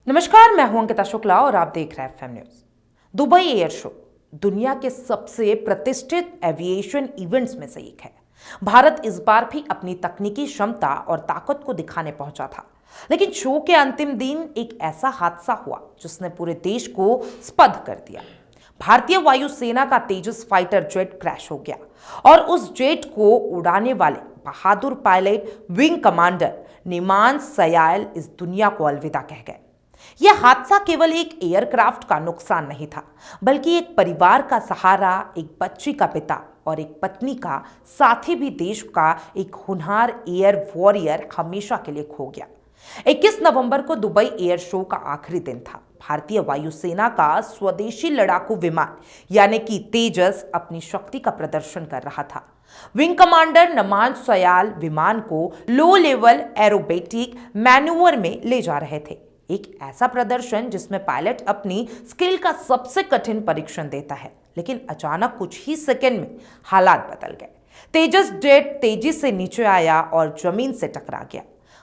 नमस्कार, मैं हूं अंकिता शुक्ला और आप देख रहे हैं FM news. Dubai air show दुनिया के सबसे प्रतिष्ठित एविएशन इवेंट्स में से एक है। भारत इस बार भी अपनी तकनीकी क्षमता और ताकत को दिखाने पहुंचा था, लेकिन शो के अंतिम दिन एक ऐसा हादसा हुआ जिसने पूरे देश को स्तब्ध कर दिया। भारतीय वायुसेना का तेजस फाइटर जेट क्रैश हो गया और उस जेट को उड़ाने वाले बहादुर पायलट विंग कमांडर निमान सयाल इस दुनिया को अलविदा कह गए। यह हादसा केवल एक एयरक्राफ्ट का नुकसान नहीं था, बल्कि एक परिवार का सहारा, एक बच्ची का पिता और एक पत्नी का, साथ ही भी देश का एक होनहार एयर वॉरियर हमेशा के लिए खो गया। 21 नवंबर को दुबई एयर शो का आखिरी दिन था। भारतीय वायुसेना का स्वदेशी लड़ाकू विमान यानी कि तेजस अपनी शक्ति का प्रदर्शन कर रहा था। विंग कमांडर नमान सयाल विमान को लो लेवल एरोबेटिक मैन्यूवर में ले जा रहे थे। एक ऐसा प्रदर्शन जिसमें पायलट अपनी स्किल का सबसे कठिन परीक्षण देता है, लेकिन अचानक कुछ ही सेकंड में हालात बदल गए। तेजस जेट तेजी से नीचे आया और जमीन से टकरा गया।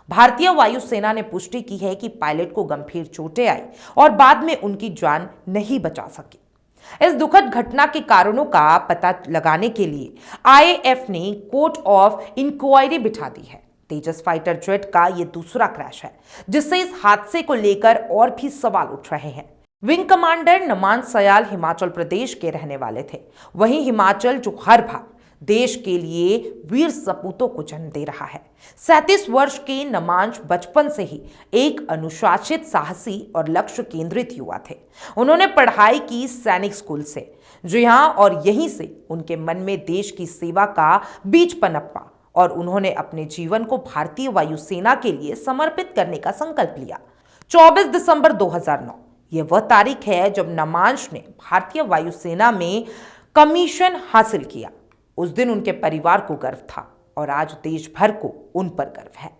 भारतीय वायुसेना ने पुष्टि की है कि पायलट को गंभीर चोटें आई और बाद में उनकी जान नहीं बचा सकी। इस दुखद घटना के कारणों का पता लगाने के लिए आईएएफ ने कोर्ट ऑफ इंक्वायरी बिठा दी है। तेजस फाइटर जेट का यह दूसरा क्रैश है, जिससे इस हादसे को लेकर और भी सवाल उठ रहे हैं। विंग कमांडर नमान सयाल हिमाचल प्रदेश के रहने वाले थे। वहीं हिमाचल जो हर भाग देश के लिए वीर सपूतों को जन्म दे रहा है। 37 वर्ष के नमांश बचपन से ही एक अनुशासित, साहसी और लक्ष्य केंद्रित युवा थे। उन्होंने पढ़ाई की सैनिक स्कूल से, जी हाँ, और यहीं से उनके मन में देश की सेवा का बीज पनपा और उन्होंने अपने जीवन को भारतीय वायुसेना के लिए समर्पित करने का संकल्प लिया। 24 दिसंबर 2009 यह वह तारीख है जब नमांश ने भारतीय वायुसेना में कमीशन हासिल किया। उस दिन उनके परिवार को गर्व था और आज देश भर को उन पर गर्व है।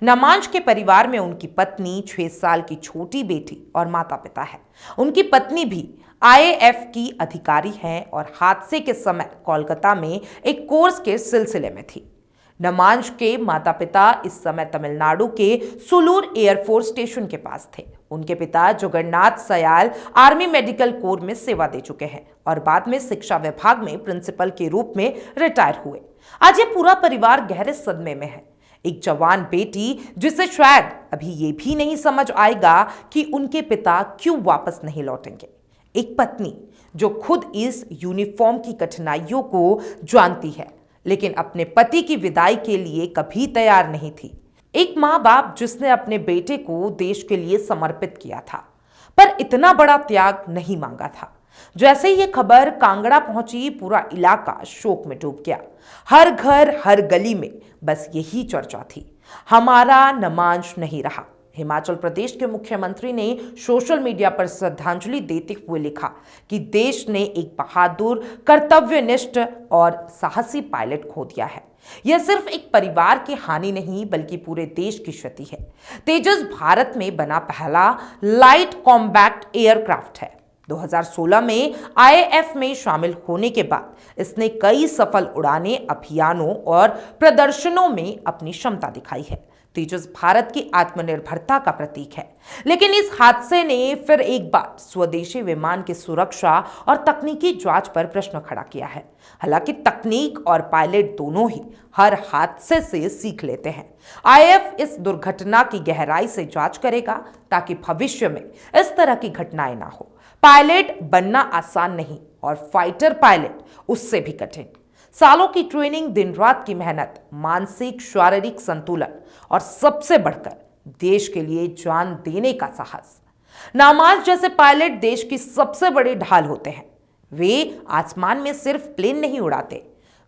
नमांश के परिवार में उनकी पत्नी, 6 साल की छोटी बेटी और माता पिता है। उनकी पत्नी भी आईएएफ की अधिकारी हैं और हादसे के समय कोलकाता में एक कोर्स के सिलसिले में थी। नमांश के माता पिता इस समय तमिलनाडु के सुलूर एयरफोर्स स्टेशन के पास थे। उनके पिता Jagannath Sayal army medical corps में सेवा दे चुके हैं और बाद में शिक्षा विभाग में प्रिंसिपल के रूप में रिटायर हुए। आज ये पूरा परिवार गहरे सदमे में है। एक जवान बेटी जिसे शायद अभी ये भी नहीं समझ आएगा कि उनके पिता क्यों वापस नहीं लौटेंगे। एक पत्नी जो खुद इस यूनिफॉर्म की कठिनाइयों को जानती है, लेकिन अपने पति की विदाई के लिए कभी तैयार नहीं थी। एक माँ बाप जिसने अपने बेटे को देश के लिए समर्पित किया था, पर इतना बड़ा त्याग नहीं मांगा था। जैसे ही ये खबर कांगड़ा पहुंची, पूरा इलाका शोक में डूब गया। हर घर, हर गली में बस यही चर्चा थी, हमारा नमांश नहीं रहा। हिमाचल प्रदेश के मुख्यमंत्री ने सोशल मीडिया पर श्रद्धांजलि देते हुए लिखा कि देश ने एक बहादुर, कर्तव्यनिष्ठ और साहसी पायलट खो दिया है। यह सिर्फ एक परिवार की हानि नहीं, बल्कि पूरे देश की क्षति है। तेजस भारत में बना पहला लाइट कॉम्बैट एयरक्राफ्ट है। 2016 में आईएएफ में शामिल होने के बाद इसने कई सफल उड़ानें, अभियानों और प्रदर्शनों में अपनी क्षमता दिखाई है। तेजस भारत की आत्मनिर्भरता का प्रतीक है। लेकिन इस हादसे ने फिर एक बार स्वदेशी विमान की सुरक्षा और तकनीकी जांच पर प्रश्न खड़ा किया है। हालांकि तकनीक और पायलट दोनों ही हर हादसे से सीख लेते हैं। आईएएफ इस दुर्घटना की गहराई से जांच करेगा ताकि भविष्य में इस तरह की घटनाएं ना हो। पायलट बनना आसान नहीं और फाइटर पायलट उससे भी कठिन। सालों की ट्रेनिंग, दिन रात की मेहनत, मानसिक शारीरिक संतुलन और सबसे बढ़कर देश के लिए जान देने का साहस। नामाज जैसे पायलट देश की सबसे बड़ी ढाल होते हैं। वे आसमान में सिर्फ प्लेन नहीं उड़ाते,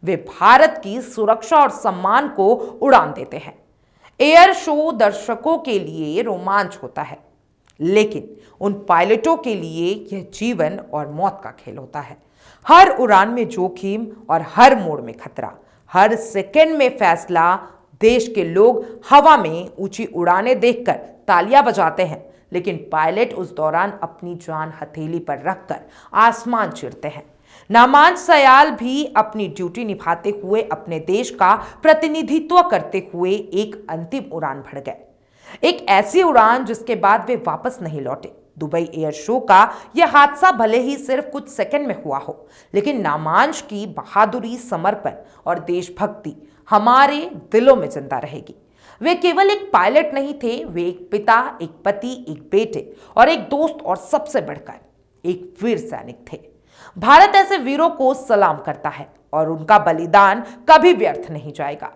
वे भारत की सुरक्षा और सम्मान को उड़ान देते हैं। एयर शो दर्शकों के लिए रोमांच होता है, लेकिन उन पायलटों के लिए यह जीवन और मौत का खेल होता है। हर उड़ान में जोखिम और हर मोड़ में खतरा, हर सेकंड में फैसला। देश के लोग हवा में ऊंची उड़ानें देखकर तालियां बजाते हैं, लेकिन पायलट उस दौरान अपनी जान हथेली पर रखकर आसमान चीरते हैं। नामान सयाल भी अपनी ड्यूटी निभाते हुए अपने देश का प्रतिनिधित्व करते हुए एक अंतिम उड़ान भर गए। एक ऐसी उड़ान जिसके बाद वे वापस नहीं लौटे। दुबई एयर शो का यह हादसा भले ही सिर्फ कुछ सेकंड में हुआ हो, लेकिन नामांश की बहादुरी, समर्पण और देशभक्ति हमारे दिलों में जिंदा रहेगी। वे केवल एक पायलट नहीं थे, वे एक पिता, एक पति, एक बेटे और एक दोस्त और सबसे बढ़कर एक वीर सैनिक थे। भारत ऐसे वीरों को सलाम करता है और उनका बलिदान कभी व्यर्थ नहीं जाएगा।